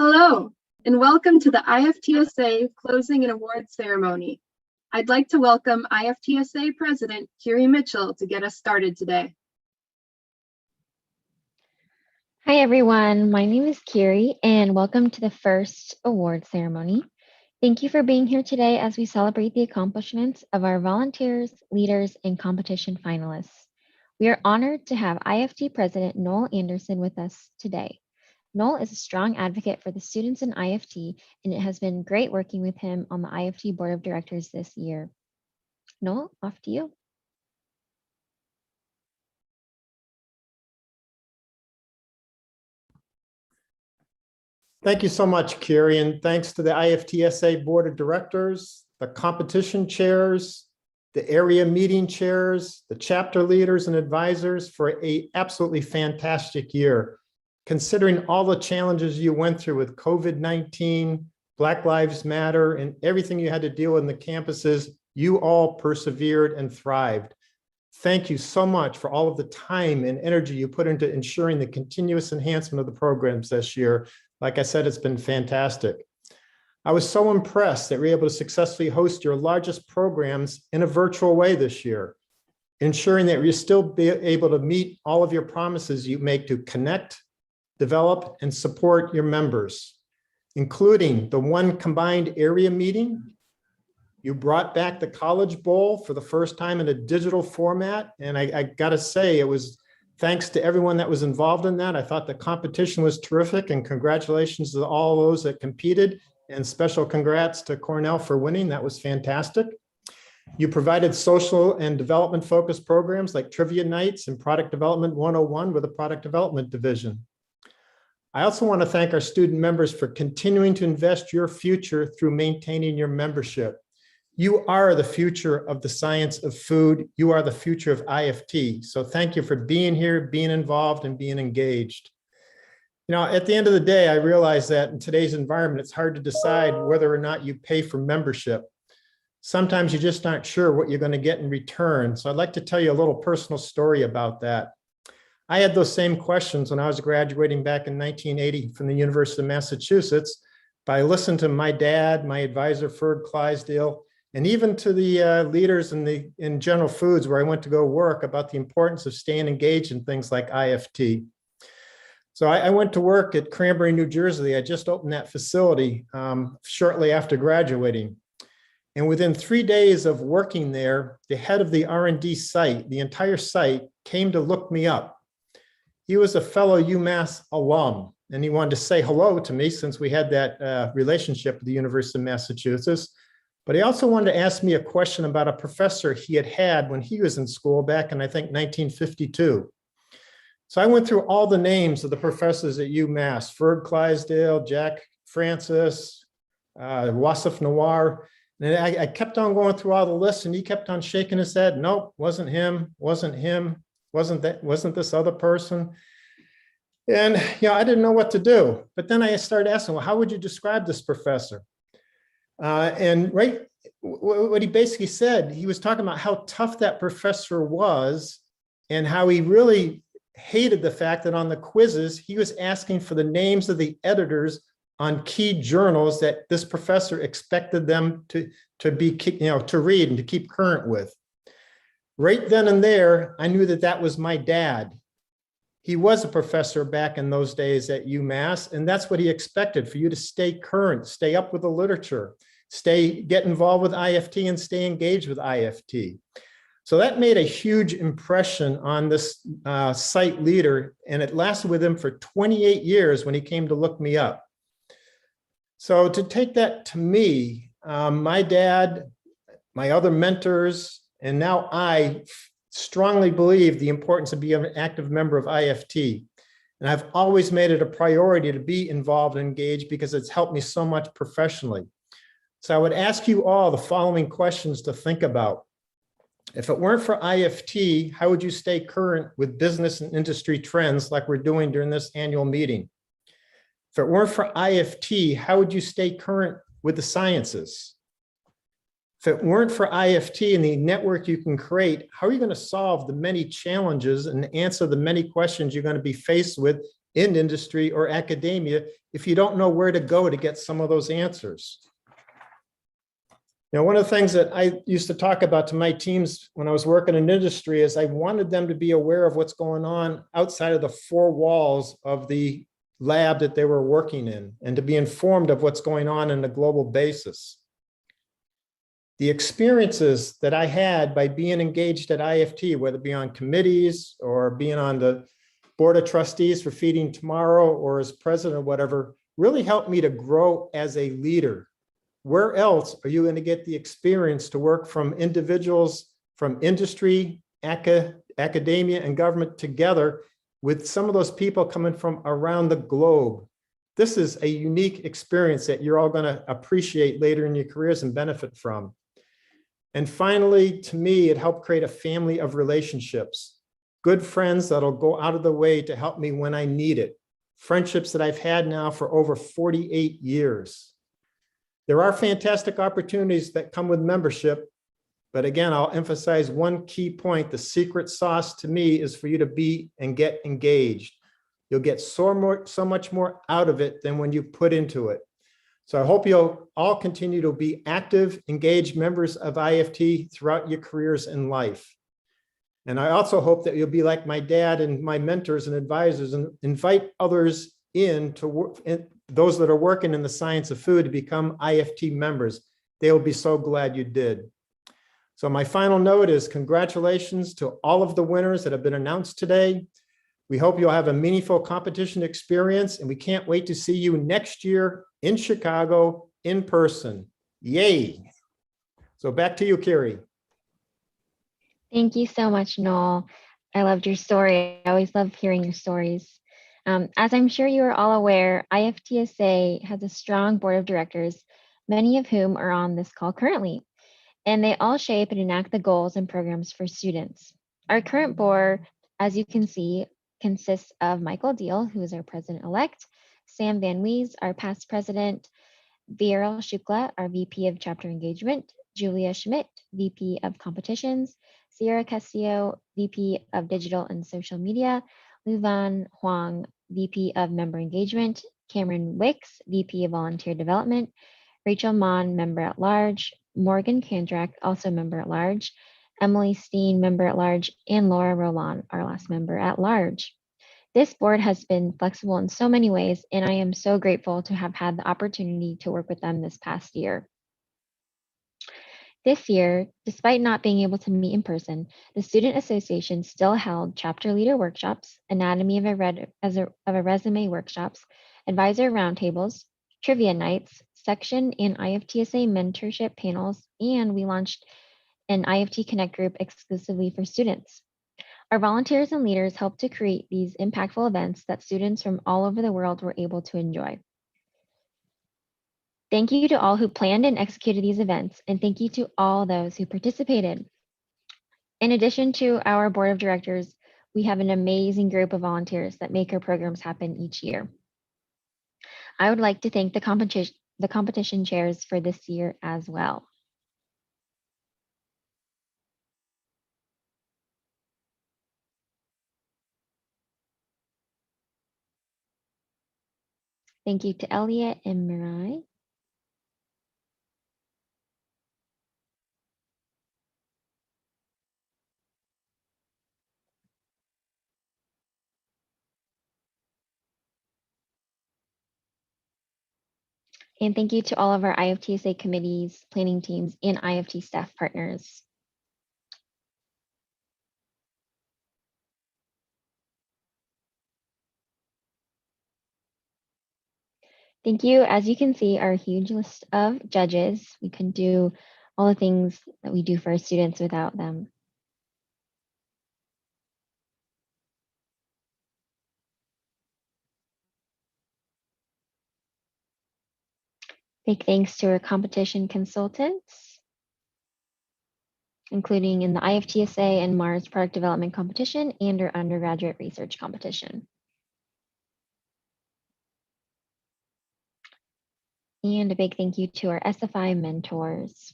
Hello, and welcome to the IFTSA Closing and Awards Ceremony. I'd like to welcome IFTSA President Kiri Mitchell to get us started today. Hi everyone, my name is Kiri and welcome to the first award ceremony. Thank you for being here today as we celebrate the accomplishments of our volunteers, leaders, and competition finalists. We are honored to have IFT President Noel Anderson with us today. Noel is a strong advocate for the students in IFT, and it has been great working with him on the IFT Board of Directors this year. Noel, off to you. Thank you so much, Kiri, and thanks to the IFTSA Board of Directors, the competition chairs, the area meeting chairs, the chapter leaders and advisors for an absolutely fantastic year. Considering all the challenges you went through with COVID-19, Black Lives Matter, and everything you had to deal with in the campuses, you all persevered and thrived. Thank you so much for all of the time and energy you put into ensuring the continuous enhancement of the programs this year. Like I said, it's been fantastic. I was so impressed that we were able to successfully host your largest programs in a virtual way this year, ensuring that you're still be able to meet all of your promises you make to connect, develop, and support your members, including the one combined area meeting. You brought back the College Bowl for the first time in a digital format, and I gotta say, it was thanks to everyone that was involved in that. I thought the competition was terrific, and congratulations to all those that competed, and special congrats to Cornell for winning. That was fantastic. You provided social and development focused programs like Trivia Nights and Product Development 101 with a Product Development Division. I also want to thank our student members for continuing to invest your future through maintaining your membership. You are the future of the science of food. You are the future of IFT. So thank you for being here, being involved, and being engaged. You know, at the end of the day, I realize that in today's environment, it's hard to decide whether or not you pay for membership. Sometimes you just aren't sure what you're going to get in return. So I'd like to tell you a little personal story about that. I had those same questions when I was graduating back in 1980 from the University of Massachusetts, but I listened to my dad, my advisor, Ferg Clydesdale, and even to the leaders in General Foods, where I went to go work, about the importance of staying engaged in things like IFT. So I went to work at Cranbury, New Jersey. I just opened that facility shortly after graduating. And within 3 days of working there, the head of the R&D site, the entire site, came to look me up. He was a fellow UMass alum, and he wanted to say hello to me since we had that relationship with the University of Massachusetts. But he also wanted to ask me a question about a professor he had had when he was in school back in, I think, 1952. So I went through all the names of the professors at UMass: Ferg Clydesdale, Jack Francis, Wasif Nawar. And I kept on going through all the lists, and he kept on shaking his head. Nope, wasn't him, wasn't him, wasn't this other person. And I didn't know what to do. But then I started asking, well, how would you describe this professor? And right, what he basically said, he was talking about how tough that professor was and how he really hated the fact that on the quizzes, he was asking for the names of the editors on key journals that this professor expected them to read and to keep current with. Right then and there, I knew that that was my dad. He was a professor back in those days at UMass, and that's what he expected, for you to stay current, stay up with the literature, get involved with IFT, and stay engaged with IFT. So that made a huge impression on this site leader, and it lasted with him for 28 years when he came to look me up. So to take that to me, my dad, my other mentors, and now I strongly believe the importance of being an active member of IFT. And I've always made it a priority to be involved and engaged because it's helped me so much professionally. So I would ask you all the following questions to think about. If it weren't for IFT, how would you stay current with business and industry trends like we're doing during this annual meeting? If it weren't for IFT, how would you stay current with the sciences? If it weren't for IFT and the network you can create, how are you going to solve the many challenges and answer the many questions you're going to be faced with in industry or academia if you don't know where to go to get some of those answers. Now, one of the things that I used to talk about to my teams when I was working in industry is I wanted them to be aware of what's going on outside of the four walls of the lab that they were working in and to be informed of what's going on a global basis. The experiences that I had by being engaged at IFT, whether it be on committees or being on the board of trustees for Feeding Tomorrow or as president or whatever, really helped me to grow as a leader. Where else are you going to get the experience to work from individuals from industry, academia, and government together with some of those people coming from around the globe? This is a unique experience that you're all going to appreciate later in your careers and benefit from. And finally, to me, it helped create a family of relationships, good friends that'll go out of the way to help me when I need it, friendships that I've had now for over 48 years. There are fantastic opportunities that come with membership, but again, I'll emphasize one key point. The secret sauce to me is for you to be and get engaged. You'll get so much more out of it than when you put into it. So I hope you'll all continue to be active, engaged members of IFT throughout your careers in life. And I also hope that you'll be like my dad and my mentors and advisors and invite others in to work, those that are working in the science of food, to become IFT members. They will be so glad you did. So my final note is congratulations to all of the winners that have been announced today. We hope you'll have a meaningful competition experience, and we can't wait to see you next year in Chicago in person. Yay. So back to you, Carrie. Thank you so much, Noel. I loved your story. I always love hearing your stories. As I'm sure you are all aware, IFTSA has a strong board of directors, many of whom are on this call currently, and they all shape and enact the goals and programs for students. Our current board, as you can see, consists of Michael Deal, who is our president-elect, Sam Van Wees, our past president, Viral Shukla, our VP of Chapter Engagement, Julia Schmidt, VP of Competitions, Sierra Castillo, VP of Digital and Social Media, Luvan Huang, VP of Member Engagement, Cameron Wicks, VP of Volunteer Development, Rachel Mon, Member at Large, Morgan Kandrak, also Member at Large, Emily Steen, Member at Large, and Laura Roland, our last Member at Large. This board has been flexible in so many ways, and I am so grateful to have had the opportunity to work with them this past year. This year, despite not being able to meet in person, the Student Association still held chapter leader workshops, anatomy of a resume workshops, advisor roundtables, trivia nights, section and IFTSA mentorship panels, and we launched an IFT Connect group exclusively for students. Our volunteers and leaders helped to create these impactful events that students from all over the world were able to enjoy. Thank you to all who planned and executed these events, and thank you to all those who participated. In addition to our board of directors, we have an amazing group of volunteers that make our programs happen each year. I would like to thank the competition chairs for this year as well. Thank you to Elliot and Mirai. And thank you to all of our IFTSA committees, planning teams, and IFT staff partners. Thank you. As you can see, our huge list of judges. We couldn't do all the things that we do for our students without them. Big thanks to our competition consultants, including in the IFTSA and Mars Product Development Competition and our undergraduate research competition. And a big thank you to our SFI mentors.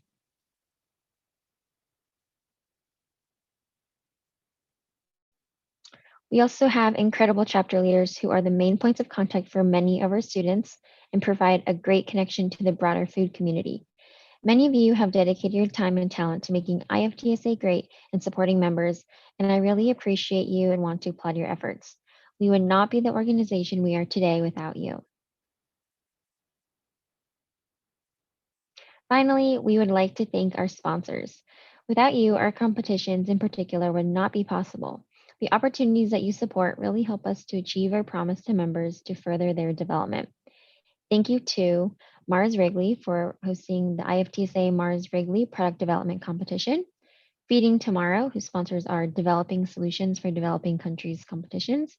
We also have incredible chapter leaders who are the main points of contact for many of our students and provide a great connection to the broader food community. Many of you have dedicated your time and talent to making IFTSA great and supporting members, and I really appreciate you and want to applaud your efforts. We would not be the organization we are today without you. Finally, we would like to thank our sponsors. Without you, our competitions in particular would not be possible. The opportunities that you support really help us to achieve our promise to members to further their development. Thank you to Mars Wrigley for hosting the IFTSA Mars Wrigley Product Development Competition, Feeding Tomorrow, who sponsors our Developing Solutions for Developing Countries competitions,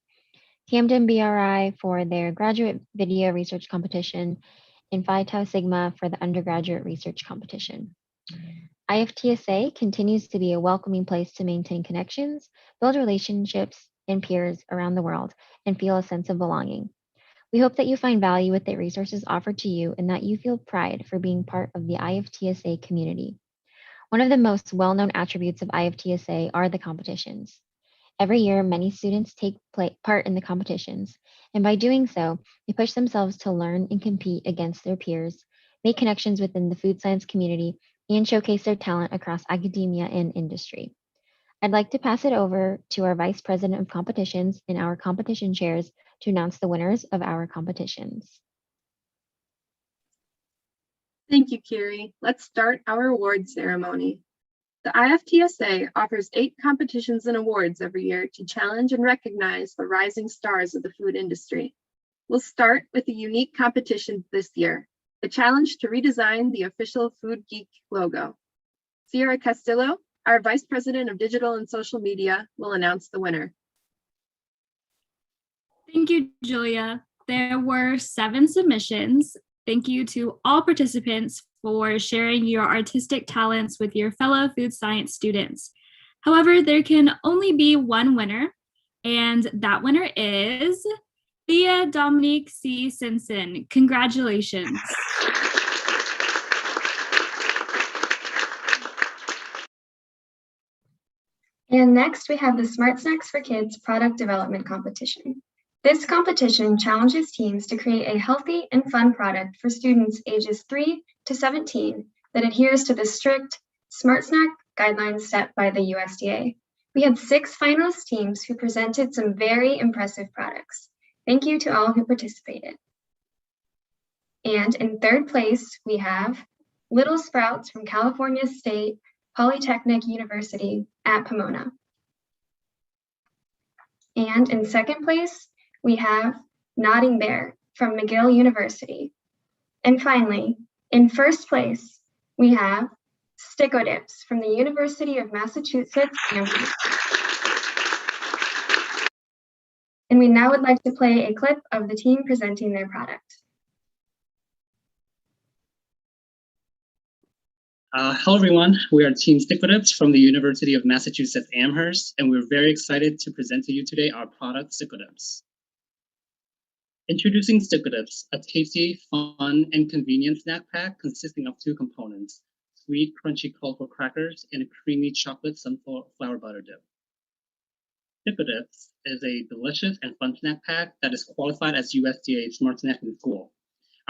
Camden BRI for their Graduate Video Research Competition, and Phi Tau Sigma for the Undergraduate Research Competition. IFTSA continues to be a welcoming place to maintain connections, build relationships and peers around the world, and feel a sense of belonging. We hope that you find value with the resources offered to you and that you feel pride for being part of the IFTSA community. One of the most well-known attributes of IFTSA are the competitions. Every year, many students take part in the competitions, and by doing so, they push themselves to learn and compete against their peers, make connections within the food science community, and showcase their talent across academia and industry. I'd like to pass it over to our Vice President of Competitions and our competition chairs to announce the winners of our competitions. Thank you, Kiri. Let's start our award ceremony. The IFTSA offers 8 competitions and awards every year to challenge and recognize the rising stars of the food industry. We'll start with a unique competition this year, the challenge to redesign the official Food Geek logo. Sierra Castillo, our Vice President of Digital and Social Media, will announce the winner. Thank you, Julia. There were 7 submissions. Thank you to all participants for sharing your artistic talents with your fellow food science students. However, there can only be one winner, and that winner is Thea Dominique C. Simpson. Congratulations. And next, we have the Smart Snacks for Kids product development competition. This competition challenges teams to create a healthy and fun product for students ages 3 to 17 that adheres to the strict Smart Snack guidelines set by the USDA. We had 6 finalist teams who presented some very impressive products. Thank you to all who participated. And in 3rd place, we have Little Sprouts from California State Polytechnic University at Pomona. And in 2nd place, we have Nodding Bear from McGill University. And finally, in 1st place, we have Sticko Dips from the University of Massachusetts Amherst. And we now would like to play a clip of the team presenting their product. Hello, everyone. We are Team Sticko Dips from the University of Massachusetts Amherst, and we're very excited to present to you today our product, Sticko Dips. Introducing Sticko Dips, a tasty, fun, and convenient snack pack consisting of 2 components, sweet, crunchy, colorful crackers and a creamy chocolate sunflower butter dip. Sticko Dips is a delicious and fun snack pack that is qualified as USDA Smart Snacking School.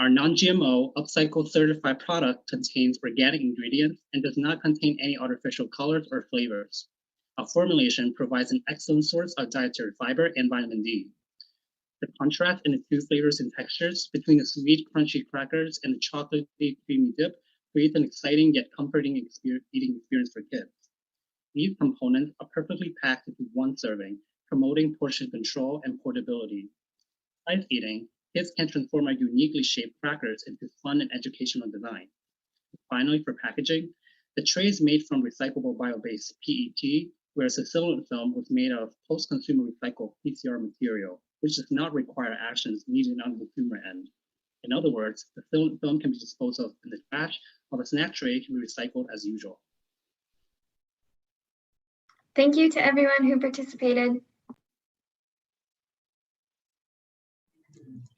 Our non-GMO, upcycled certified product contains organic ingredients and does not contain any artificial colors or flavors. Our formulation provides an excellent source of dietary fiber and vitamin D. The contrast in the 2 flavors and textures between the sweet, crunchy crackers and the chocolatey, creamy dip creates an exciting yet comforting eating experience for kids. These components are perfectly packed into 1 serving, promoting portion control and portability. Besides eating, kids can transform our uniquely shaped crackers into fun and educational design. Finally, for packaging, the tray is made from recyclable bio-based PET, whereas the cylinder film was made of post-consumer recycled PCR material, which does not require actions needed on the consumer end. In other words, the cylinder film can be disposed of in the trash, while the snack tray can be recycled as usual. Thank you to everyone who participated.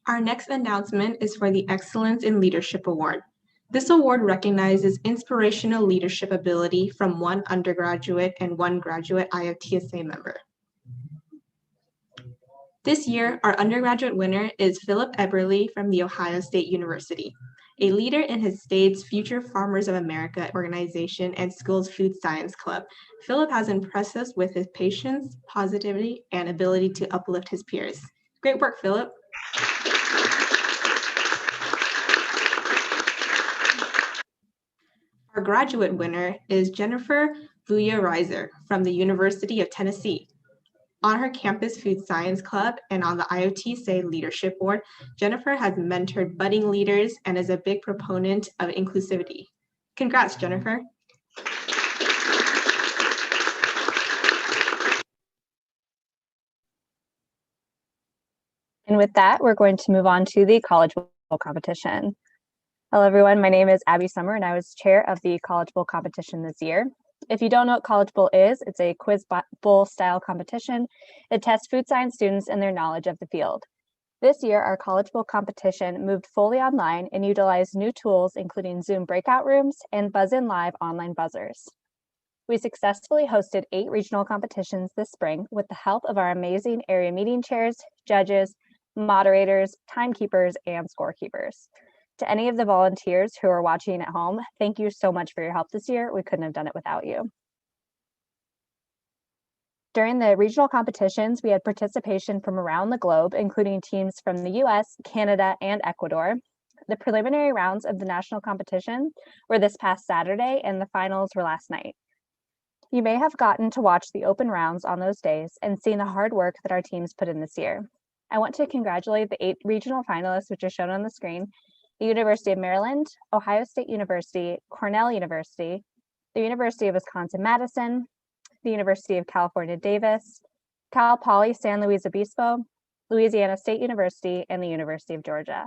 Our next announcement is for the Excellence in Leadership Award. This award recognizes inspirational leadership ability from 1 undergraduate and 1 graduate IFTSA member. This year, our undergraduate winner is Philip Eberly from The Ohio State University. A leader in his state's Future Farmers of America organization and school's food science club, Philip has impressed us with his patience, positivity, and ability to uplift his peers. Great work, Philip. Our graduate winner is Jennifer Vuya Reiser from the University of Tennessee. On her campus food science club and on the IFTSA leadership board, Jennifer has mentored budding leaders and is a big proponent of inclusivity. Congrats, Jennifer. And with that, we're going to move on to the College Bowl competition. Hello, everyone. My name is Abby Summer, and I was chair of the College Bowl competition this year. If you don't know what College Bowl is, it's a quiz bowl style competition that tests food science students and their knowledge of the field. This year, our College Bowl competition moved fully online and utilized new tools, including Zoom breakout rooms and Buzz-in Live online buzzers. We successfully hosted 8 regional competitions this spring with the help of our amazing area meeting chairs, judges, moderators, timekeepers, and scorekeepers. To any of the volunteers who are watching at home, thank you so much for your help this year. We couldn't have done it without you. During the regional competitions, we had participation from around the globe, including teams from the US, Canada, and Ecuador. The preliminary rounds of the national competition were this past Saturday, and the finals were last night. You may have gotten to watch the open rounds on those days and seen the hard work that our teams put in this year. I want to congratulate the 8 regional finalists, which are shown on the screen: the University of Maryland, Ohio State University, Cornell University, the University of Wisconsin-Madison, the University of California, Davis, Cal Poly San Luis Obispo, Louisiana State University, and the University of Georgia.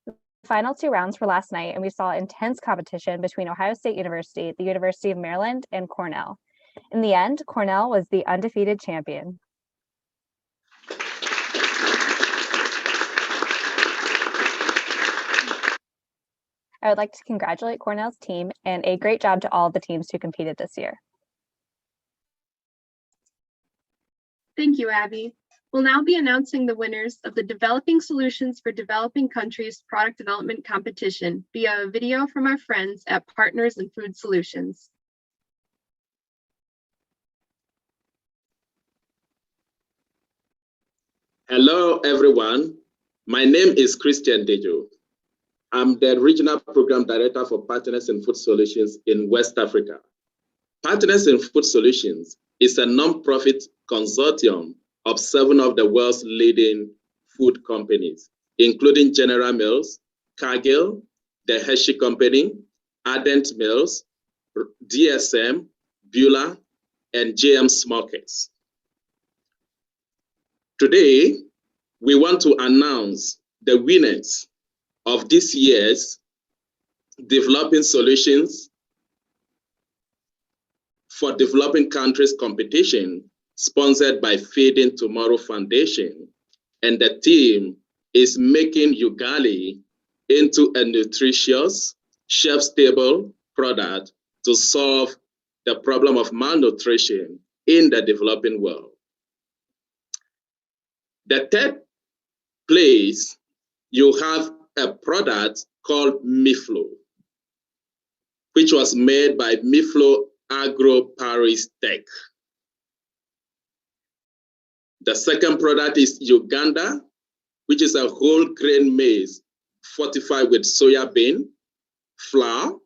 The final 2 rounds were last night, and we saw intense competition between Ohio State University, the University of Maryland, and Cornell. In the end, Cornell was the undefeated champion. I would like to congratulate Cornell's team and a great job to all of the teams who competed this year. Thank you, Abby. We'll now be announcing the winners of the Developing Solutions for Developing Countries Product Development Competition via a video from our friends at Partners in Food Solutions. Hello, everyone. My name is Christian Dejo. I'm the Regional Program Director for Partners in Food Solutions in West Africa. Partners in Food Solutions is a non-profit consortium of 7 of the world's leading food companies, including General Mills, Cargill, the Hershey Company, Ardent Mills, DSM, Beulah, and JM Smockers. Today, we want to announce the winners of this year's Developing Solutions for Developing Countries competition, sponsored by Feeding Tomorrow Foundation. And the theme is making ugali into a nutritious, shelf-stable product to solve the problem of malnutrition in the developing world. The 3rd place, you have a product called Miflo, which was made by Miflo Agro Paris Tech. The 2nd product is Uganda, which is a whole grain maize fortified with soya bean flour,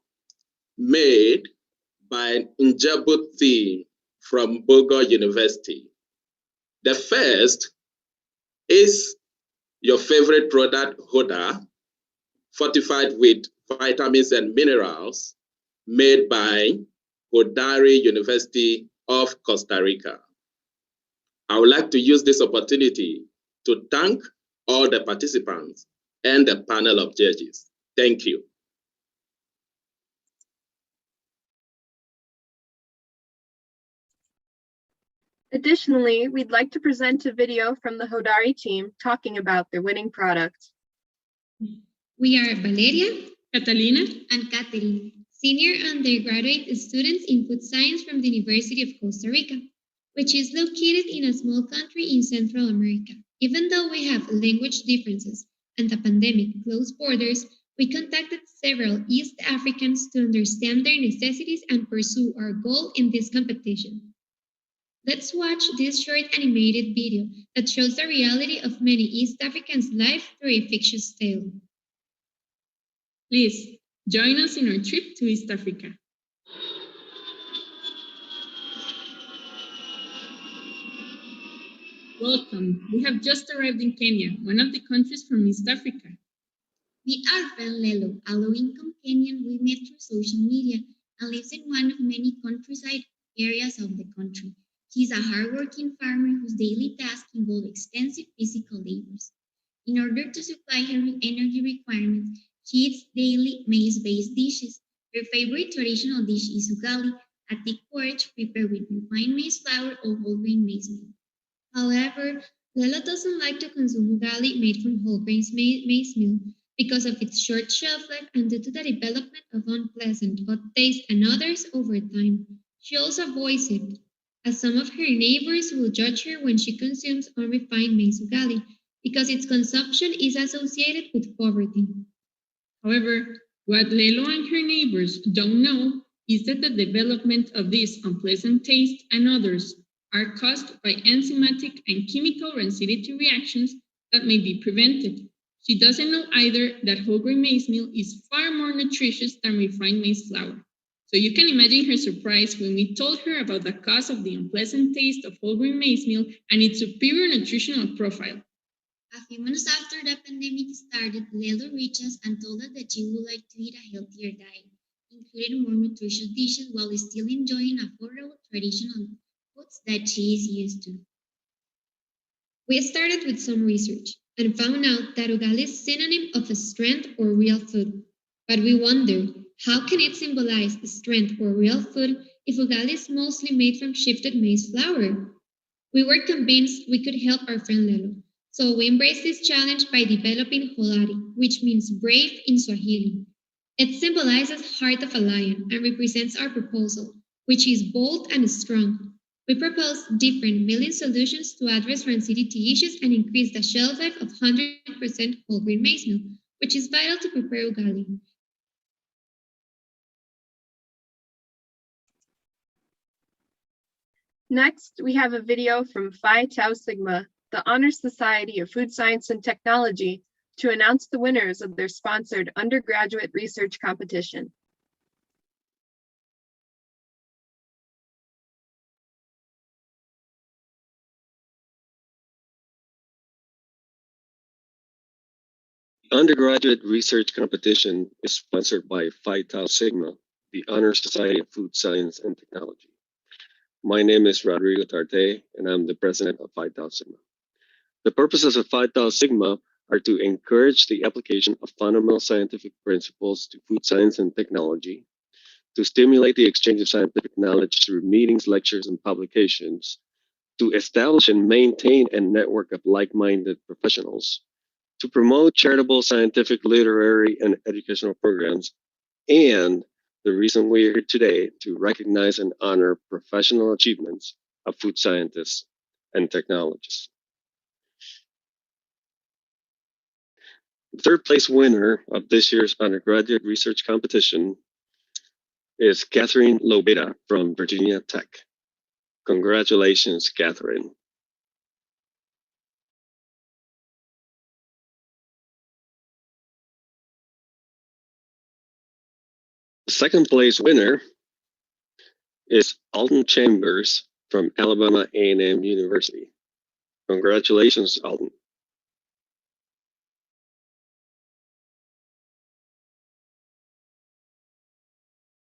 made by Njabu team from Bogo University. The 1st is your favorite product, Hoda, fortified with vitamins and minerals, made by Hodari University of Costa Rica. I would like to use this opportunity to thank all the participants and the panel of judges. Thank you. Additionally, we'd like to present a video from the Hodari team talking about their winning product. We are Valeria, Catalina, and Catherine, senior undergraduate students in food science from the University of Costa Rica. which is located in a small country in Central America. Even though we have language differences and the pandemic closed borders, we contacted several East Africans to understand their necessities and pursue our goal in this competition. Let's watch this short animated video that shows the reality of many East Africans' life through a fictitious tale. Please, join us in our trip to East Africa. Welcome. We have just arrived in Kenya, one of the countries from East Africa. Meet our friend Lelo, a low-income Kenyan we met through social media and lives in one of many countryside areas of the country. He's a hardworking farmer whose daily tasks involve extensive physical labors. In order to supply her energy requirements, she eats daily maize-based dishes. Her favorite traditional dish is ugali, a thick porridge prepared with refined maize flour or whole grain maize meal. However, Lela doesn't like to consume ugali made from whole grain maize meal because of its short shelf life and due to the development of unpleasant hot taste and others over time. She also avoids it, as some of her neighbors will judge her when she consumes unrefined maize ugali because its consumption is associated with poverty. However, what Lelo and her neighbors don't know is that the development of this unpleasant taste and others are caused by enzymatic and chemical rancidity reactions that may be prevented. She doesn't know either that whole grain maize meal is far more nutritious than refined maize flour. So you can imagine her surprise when we told her about the cause of the unpleasant taste of whole grain maize meal and its superior nutritional profile. A few months after the pandemic started, Lelo reached us and told us that she would like to eat a healthier diet, including more nutritious dishes while still enjoying affordable traditional foods that she is used to. We started with some research and found out that ugali is a synonym of a strength or real food. But we wondered, how can it symbolize strength or real food if ugali is mostly made from shifted maize flour? We were convinced we could help our friend Lelo, so we embraced this challenge by developing Holari, which means brave in Swahili. It symbolizes heart of a lion and represents our proposal, which is bold and strong. We propose different milling solutions to address rancidity issues and increase the shelf life of 100% whole grain maize meal, which is vital to prepare ugali. Next, we have a video from Phi Tau Sigma, the Honor Society of Food Science and Technology, to announce the winners of their sponsored undergraduate research competition. Undergraduate research competition is sponsored by Phi Tau Sigma, the Honor Society of Food Science and Technology. My name is Rodrigo Tarte, and I'm the president of Phi Tau Sigma. The purposes of Phi Tau Sigma are to encourage the application of fundamental scientific principles to food science and technology, to stimulate the exchange of scientific knowledge through meetings, lectures, and publications, to establish and maintain a network of like-minded professionals, to promote charitable, scientific, literary, and educational programs, and the reason we're here today to recognize and honor professional achievements of food scientists and technologists. The third place winner of this year's undergraduate research competition is Catherine Lobeda from Virginia Tech. Congratulations, Catherine. The second place winner is Alton Chambers from Alabama A&M University. Congratulations, Alton.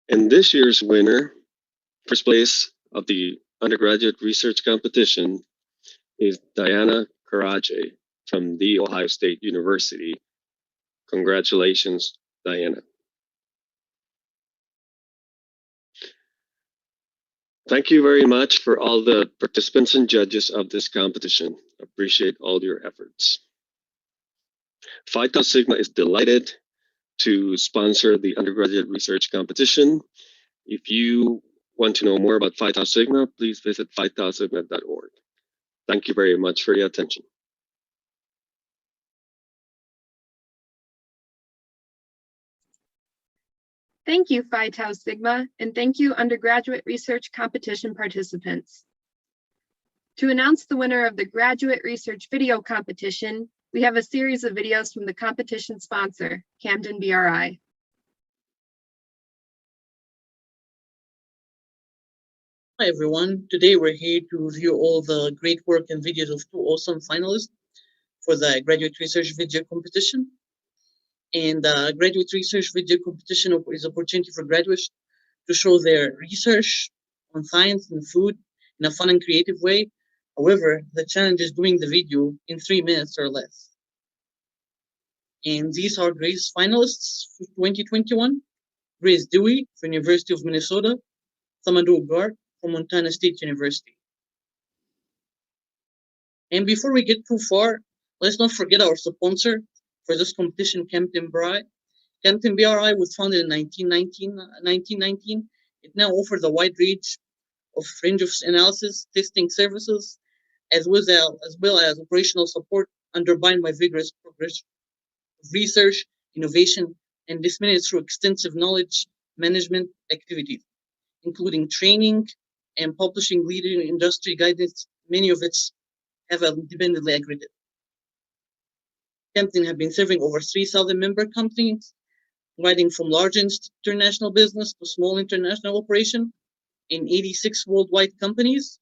And this year's winner, first place of the undergraduate research competition, is Diana Karaje from The Ohio State University. Congratulations, Diana. Thank you very much for all the participants and judges of this competition. Appreciate all your efforts. Phi Tau Sigma is delighted to sponsor the undergraduate research competition. If you Want to know more about Phi Tau Sigma? Please visit phi-tau-sigma.org. Thank you very much for your attention. Thank you, Phi Tau Sigma, and thank you, undergraduate research competition participants. To announce the winner of the graduate research video competition, we have a series of videos from the competition sponsor, Camden BRI. Hi everyone, today we're here to review all the great work and videos of two awesome finalists for the graduate research video competition. And the graduate research video competition is an opportunity for graduates to show their research on science and food in a fun and creative way. However, the challenge is doing the video in 3 minutes or less. And these are Grace finalists for 2021. Grace Dewi from University of Minnesota, Samadou Gar from Montana State University. And before we get too far, let's not forget our sponsor for this competition, Camden BRI. Camden BRI was founded in 1919. It now offers a wide range of analysis, testing services, as well as operational support underpinned by vigorous progress of research, innovation, and disseminated through extensive knowledge management activities, including training and publishing leading industry guidance, many of which have independently accredited. Camden have been serving over 3,000 member companies, providing from large international business to small international operation in 86 worldwide companies.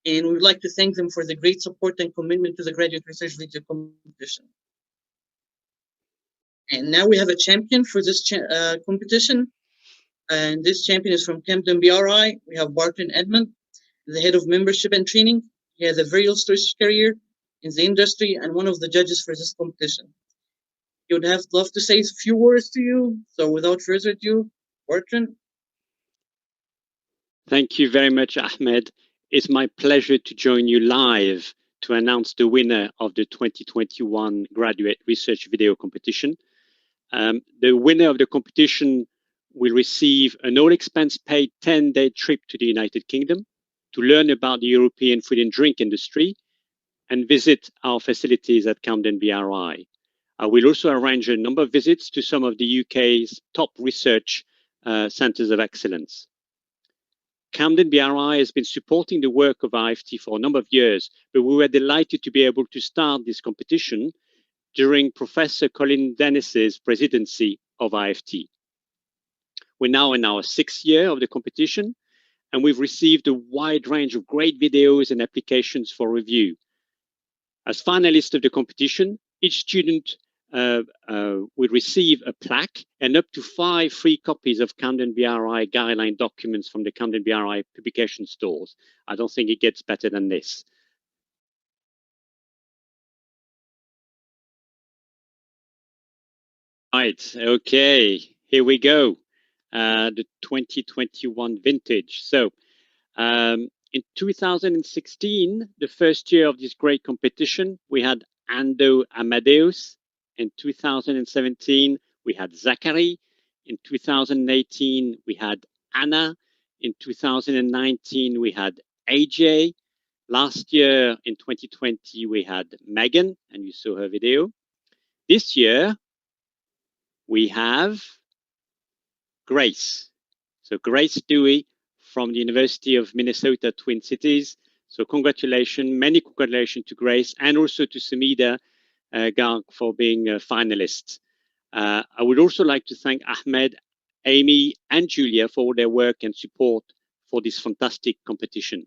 And we would like to thank them for the great support and commitment to the graduate research video competition. And now we have a champion for this competition. And this champion is from Camden BRI. We have Barton Edmond, the head of membership and training. He has a very illustrious career in the industry and one of the judges for this competition. He would have loved to say a few words to you. So without further ado, Barton. Thank you very much, Ahmed. It's my pleasure to join you live to announce the winner of the 2021 Graduate Research Video Competition. The winner of the competition will receive an all-expense-paid 10-day trip to the United Kingdom to learn about the European food and drink industry and visit our facilities at Camden BRI. I will also arrange a number of visits to some of the UK's top research centers of excellence. Camden BRI has been supporting the work of IFT for a number of years, but we were delighted to be able to start this competition during Professor Colin Dennis's presidency of IFT. We're now in our 6th year of the competition, and we've received a wide range of great videos and applications for review. As finalists of the competition, each student will receive a plaque and up to 5 free copies of Camden BRI guideline documents from the Camden BRI publication stores. I don't think it gets better than this. Right, okay, here we go. The 2021 vintage. So in 2016, the first year of this great competition, we had Ando Amadeus. In 2017, we had Zachary. In 2018, we had Anna. In 2019, we had AJ. Last year, in 2020, we had Megan, and you saw her video. This year, we have Grace. So Grace Dewi from the University of Minnesota Twin Cities. So congratulations, many congratulations to Grace and also to Samida Garg for being a finalist. I would also like to thank Ahmed, Amy, and Julia for all their work and support for this fantastic competition.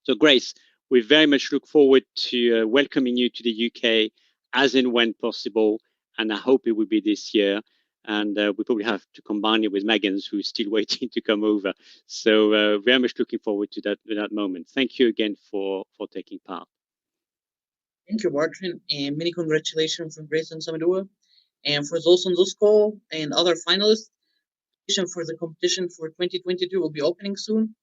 So Grace, we very much look forward to welcoming you to the UK as and when possible, and I hope it will be this year. And we probably have to combine it with Megan's, who's still waiting to come over. So very much looking forward to that moment. Thank you again for taking part. Thank you, Barton, and many congratulations from Grace and Samadua. And for those on this call and other finalists, for the competition for 2022 will be opening soon.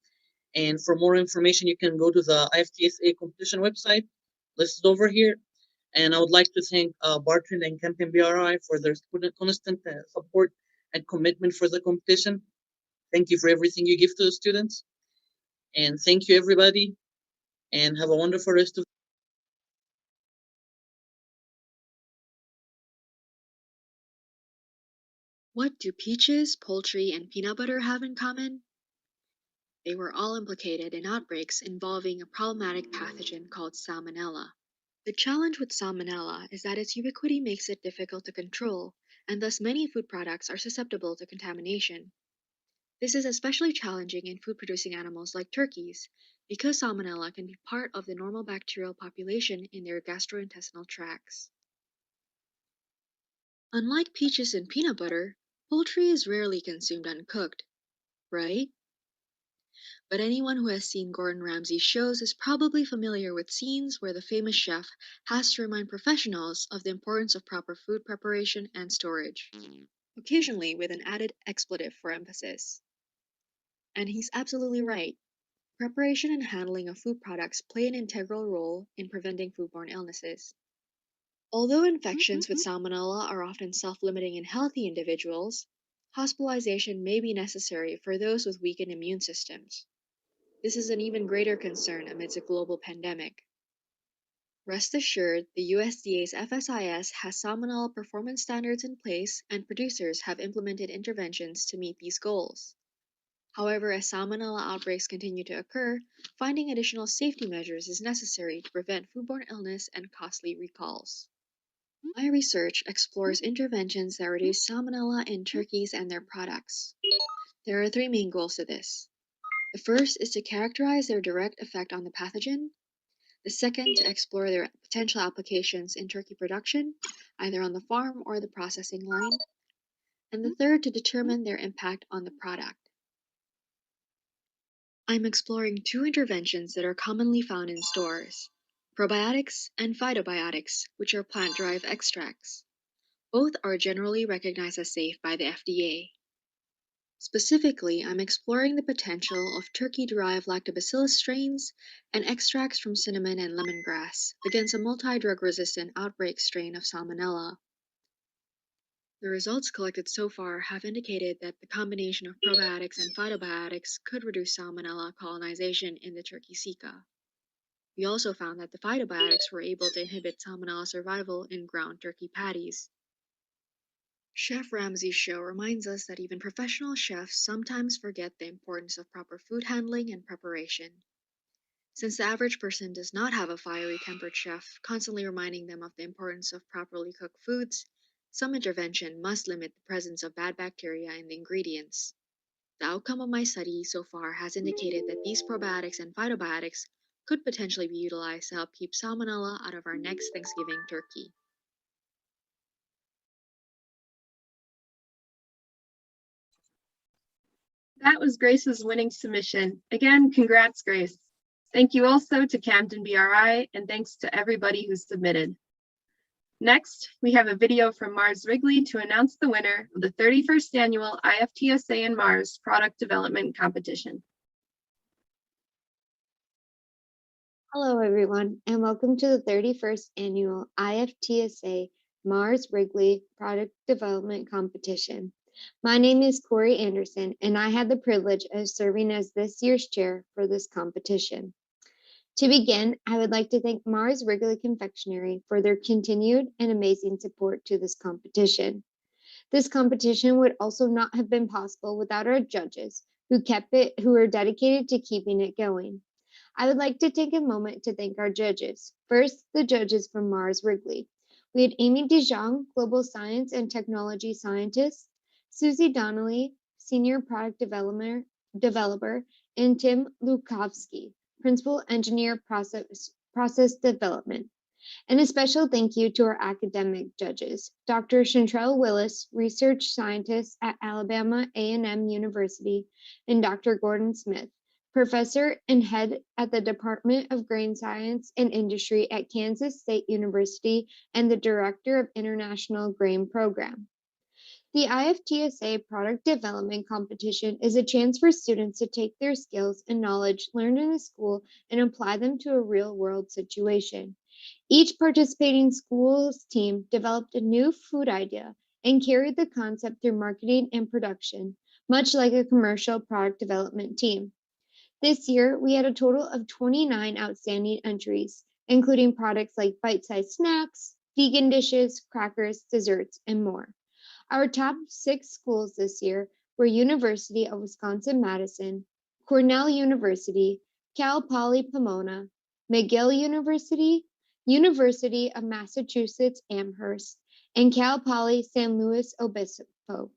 And for more information, you can go to the IFTSA competition website listed over here. And I would like to thank Barton and Camden BRI for their constant support and commitment for the competition. Thank you for everything you give to the students. And thank you, everybody, and have a wonderful rest of. What do peaches, poultry, and peanut butter have in common? They were all implicated in outbreaks involving a problematic pathogen called Salmonella. The challenge with Salmonella is that its ubiquity makes it difficult to control, and thus many food products are susceptible to contamination. This is especially challenging in food-producing animals like turkeys, because Salmonella can be part of the normal bacterial population in their gastrointestinal tracts. Unlike peaches and peanut butter, poultry is rarely consumed uncooked, right? But anyone who has seen Gordon Ramsay's shows is probably familiar with scenes where the famous chef has to remind professionals of the importance of proper food preparation and storage, occasionally with an added expletive for emphasis. And he's absolutely right. Preparation and handling of food products play an integral role in preventing foodborne illnesses. Although infections with Salmonella are often self-limiting in healthy individuals, hospitalization may be necessary for those with weakened immune systems. This is an even greater concern amidst a global pandemic. Rest assured, the USDA's FSIS has Salmonella performance standards in place, and producers have implemented interventions to meet these goals. However, as Salmonella outbreaks continue to occur, finding additional safety measures is necessary to prevent foodborne illness and costly recalls. My research explores interventions that reduce Salmonella in turkeys and their products. There are three main goals to this. The first is to characterize their direct effect on the pathogen. The second, to explore their potential applications in turkey production, either on the farm or the processing line. And the third, to determine their impact on the product. I'm exploring two interventions that are commonly found in stores: probiotics and phytobiotics, which are plant-derived extracts. Both are generally recognized as safe by the FDA. Specifically, I'm exploring the potential of turkey-derived lactobacillus strains and extracts from cinnamon and lemongrass against a multi-drug resistant outbreak strain of Salmonella. The results collected so far have indicated that the combination of probiotics and phytobiotics could reduce Salmonella colonization in the turkey cica. We also found that the phytobiotics were able to inhibit Salmonella survival in ground turkey patties. Chef Ramsay's show reminds us that even professional chefs sometimes forget the importance of proper food handling and preparation. Since the average person does not have a fiery tempered chef constantly reminding them of the importance of properly cooked foods, some intervention must limit the presence of bad bacteria in the ingredients. The outcome of my study so far has indicated that these probiotics and phytobiotics could potentially be utilized to help keep Salmonella out of our next Thanksgiving turkey. That was Grace's winning submission. Again, congrats, Grace. Thank you also to Camden BRI, and thanks to everybody who submitted. Next, we have a video from Mars Wrigley to announce the winner of the 31st Annual IFTSA and Mars Product Development Competition. Hello, everyone, and welcome to the 31st Annual IFTSA Mars Wrigley Product Development Competition. My name is Corey Anderson, and I had the privilege of serving as this year's chair for this competition. To begin, I would like to thank Mars Wrigley Confectionery for their continued and amazing support to this competition. This competition would also not have been possible without our judges, who are dedicated to keeping it going. I would like to take a moment to thank our judges. First, the judges from Mars Wrigley. We had Amy DeJong, Global Science and Technology Scientist, Susie Donnelly, Senior Product Developer, and Tim Lukowski, Principal Engineer Process Development. And a special thank you to our academic judges, Dr. Chantrell Willis, Research Scientist at Alabama A&M University, and Dr. Gordon Smith, Professor and Head at the Department of Grain Science and Industry at Kansas State University and the Director of International Grain Program. The IFTSA Product Development Competition is a chance for students to take their skills and knowledge learned in the school and apply them to a real-world situation. Each participating school's team developed a new food idea and carried the concept through marketing and production, much like a commercial product development team. This year, we had a total of 29 outstanding entries, including products like bite-sized snacks, vegan dishes, crackers, desserts, and more. Our top 6 schools this year were University of Wisconsin-Madison, Cornell University, Cal Poly Pomona, McGill University, University of Massachusetts Amherst, and Cal Poly San Luis Obispo.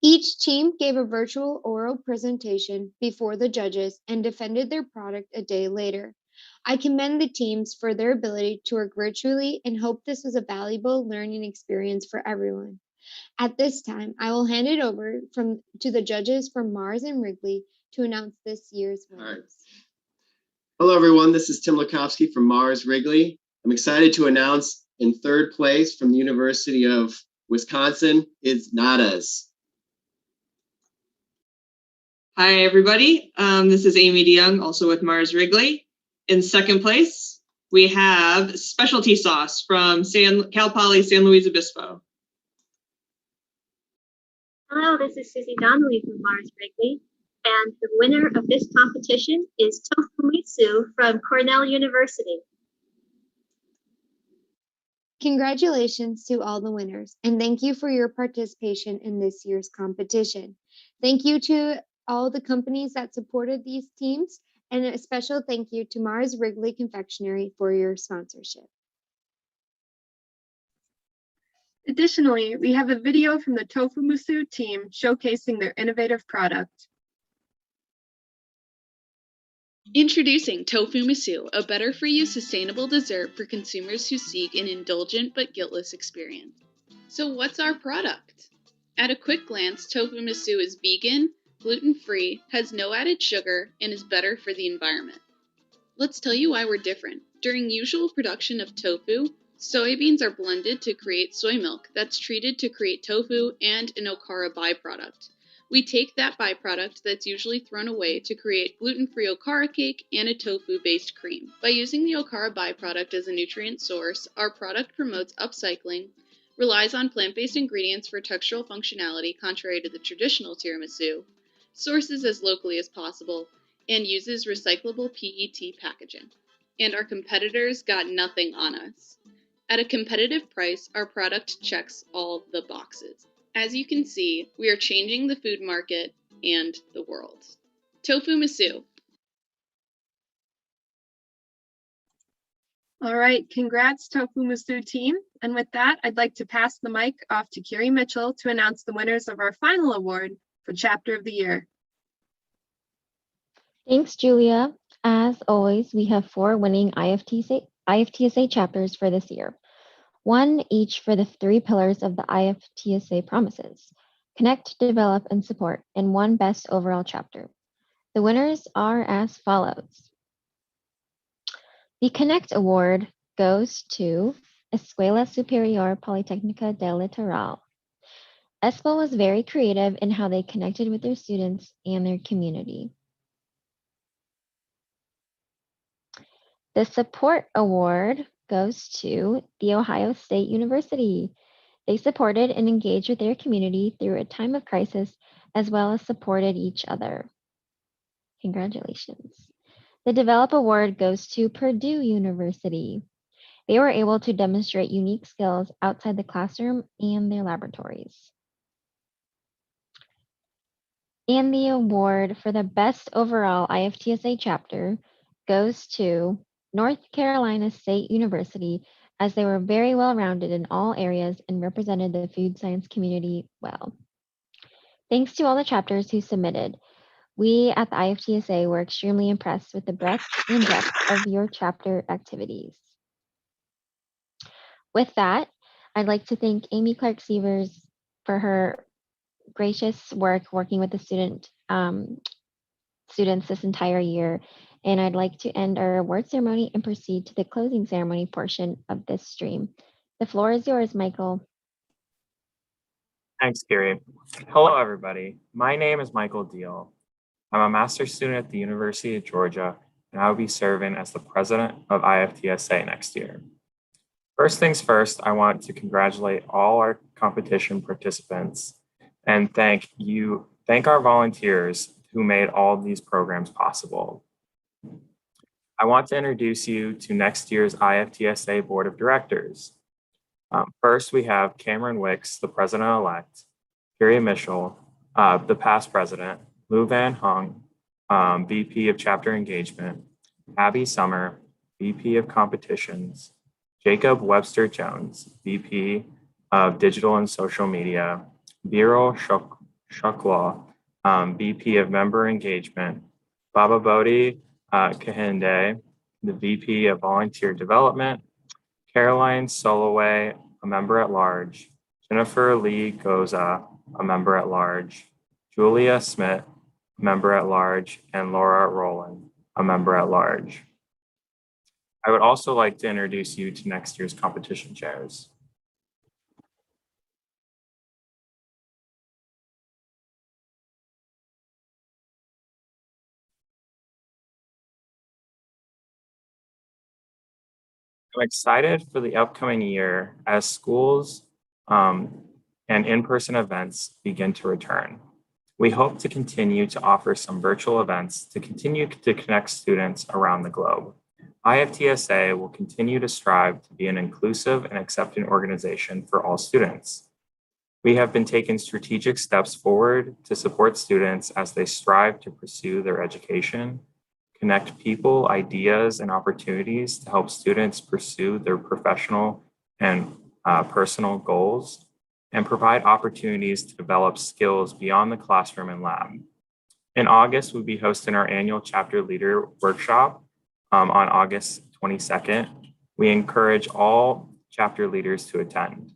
Each team gave a virtual oral presentation before the judges and defended their product a day later. I commend the teams for their ability to work virtually and hope this was a valuable learning experience for everyone. At this time, I will hand it over to the judges from Mars and Wrigley to announce this year's winners. Hello, everyone. This is Tim Lukowski from Mars Wrigley. I'm excited to announce in third place from the University of Wisconsin is Nadas. Hi, everybody. This is Amy DeYoung, also with Mars Wrigley. In second place, we have Specialty Sauce from Cal Poly San Luis Obispo. Hello, this is Susie Donnelly from Mars Wrigley, and the winner of this competition is Tofu Mitsu from Cornell University. Congratulations to all the winners, and thank you for your participation in this year's competition. Thank you to all the companies that supported these teams, and a special thank you to Mars Wrigley Confectionery for your sponsorship. Additionally, we have a video from the Tofu Musu team showcasing their innovative product. Introducing Tofu Misu, a better-for-you sustainable dessert for consumers who seek an indulgent but guiltless experience. So what's our product? At a quick glance, Tofu Misu is vegan, gluten-free, has no added sugar, and is better for the environment. Let's tell you why we're different. During usual production of tofu, soybeans are blended to create soy milk that's treated to create tofu and an okara byproduct. We take that byproduct that's usually thrown away to create gluten-free okara cake and a tofu-based cream. By using the okara byproduct as a nutrient source, our product promotes upcycling, relies on plant-based ingredients for textural functionality contrary to the traditional tiramisu, sources as locally as possible, and uses recyclable PET packaging. And our competitors got nothing on us. At a competitive price, our product checks all the boxes. As you can see, we are changing the food market and the world. Tofu Misu. All right, congrats Tofu Musu team. And with that, I'd like to pass the mic off to Carrie Mitchell to announce the winners of our final award for Chapter of the Year. Thanks, Julia. As always, we have 4 winning IFTSA chapters for this year. 1 each for the 3 pillars of the IFTSA promises: connect, develop, and support, and 1 best overall chapter. The winners are as follows. The Connect Award goes to Escuela Superior Politécnica del Litoral. ESPO was very creative in how they connected with their students and their community. The Support Award goes to The Ohio State University. They supported and engaged with their community through a time of crisis, as well as supported each other. Congratulations. The Develop Award goes to Purdue University. They were able to demonstrate unique skills outside the classroom and their laboratories. And the award for the best overall IFTSA chapter goes to North Carolina State University, as they were very well-rounded in all areas and represented the food science community well. Thanks to all the chapters who submitted. We at the IFTSA were extremely impressed with the breadth and depth of your chapter activities. With that, I'd like to thank Amy Clark-Sievers for her gracious work working with the students this entire year. And I'd like to end our award ceremony and proceed to the closing ceremony portion of this stream. The floor is yours, Michael. Thanks, Carrie. Hello, everybody. My name is Michael Deal. I'm a master's student at the University of Georgia, and I will be serving as the president of IFTSA next year. First things first, I want to congratulate all our competition participants and thank our volunteers who made all these programs possible. I want to introduce you to next year's IFTSA Board of Directors. First, we have Cameron Wicks, the president-elect, Carrie Mitchell, the past president, Lou Van Hung, VP of Chapter Engagement, Abby Summer, VP of Competitions, Jacob Webster Jones, VP of Digital and Social Media, Viral Shukla, VP of Member Engagement, Baba Bodhi Kahinde, the VP of Volunteer Development, Caroline Soloway, a member at large, Jennifer Lee Goza, a member at large, Julia Smith, a member at large, and Laura Rowland, a member at large. I would also like to introduce you to next year's competition chairs. I'm excited for the upcoming year as schools and in-person events begin to return. We hope to continue to offer some virtual events to continue to connect students around the globe. IFTSA will continue to strive to be an inclusive and accepting organization for all students. We have been taking strategic steps forward to support students as they strive to pursue their education, connect people, ideas, and opportunities to help students pursue their professional and personal goals, and provide opportunities to develop skills beyond the classroom and lab. In August, we'll be hosting our annual chapter leader workshop on August 22nd. We encourage all chapter leaders to attend.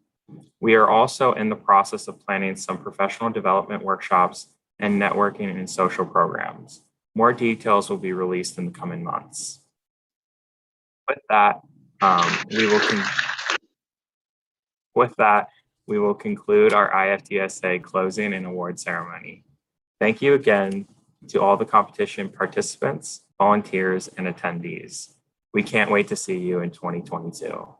We are also in the process of planning some professional development workshops and networking and social programs. More details will be released in the coming months. With that, we will conclude our IFTSA closing and award ceremony. Thank you again to all the competition participants, volunteers, and attendees. We can't wait to see you in 2022.